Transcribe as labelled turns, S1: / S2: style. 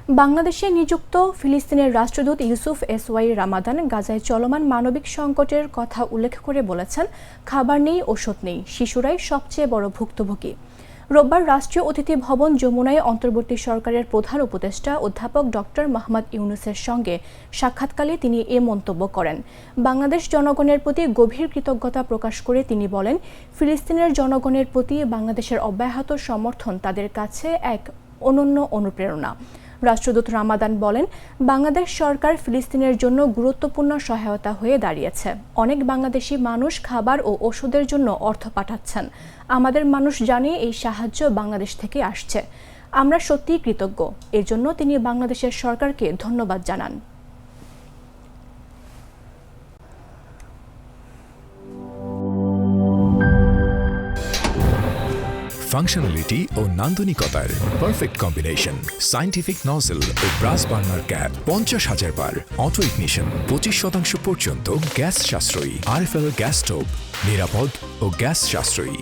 S1: বাংলাদেশে নিযুক্ত ফিলিস্তিনের রাষ্ট্রদূত ইউসুফ এসওয়াই রামাদান গাজায় চলমান মানবিক সংকটের কথা উল্লেখ করে বলেছেন, খাবার নেই, ওষুধ নেই, শিশুরাই সবচেয়ে বড় ভুক্তভোগী। রোববার রাষ্ট্রীয় অতিথি ভবন যমুনায় অন্তর্বর্তী সরকারের প্রধান উপদেষ্টা অধ্যাপক ডক্টর মোহাম্মদ ইউনূসের সঙ্গে সাক্ষাৎকালে তিনি এ মন্তব্য করেন। বাংলাদেশ জনগণের প্রতি গভীর কৃতজ্ঞতা প্রকাশ করে তিনি বলেন, ফিলিস্তিনের জনগণের প্রতি বাংলাদেশের অব্যাহত সমর্থন তাদের কাছে এক অনন্য অনুপ্রেরণা। রাষ্ট্রদূত রামাদান বলেন, বাংলাদেশ সরকার ফিলিস্তিনের জন্য গুরুত্বপূর্ণ সহায়তা হয়ে দাঁড়িয়েছে। অনেক বাংলাদেশি মানুষ খাবার ও ওষুধের জন্য অর্থ পাঠাচ্ছেন। আমাদের মানুষ জানে এই সাহায্য বাংলাদেশ থেকে আসছে। আমরা সত্যিই কৃতজ্ঞ। এজন্য তিনি বাংলাদেশের সরকারকে ধন্যবাদ জানান।
S2: ফাংশনালিটি ও নান্দনিকতার পারফেক্ট কম্বিনেশন। সায়েন্টিফিক নজল ও ব্রাস বার্নার ক্যাপ 50,000 বার। অটো ইগনিশন 25% পর্যন্ত গ্যাস সাশ্রয়ী। আরএফএল গ্যাস স্টোভ নিরাপদ ও গ্যাস সাশ্রয়ী।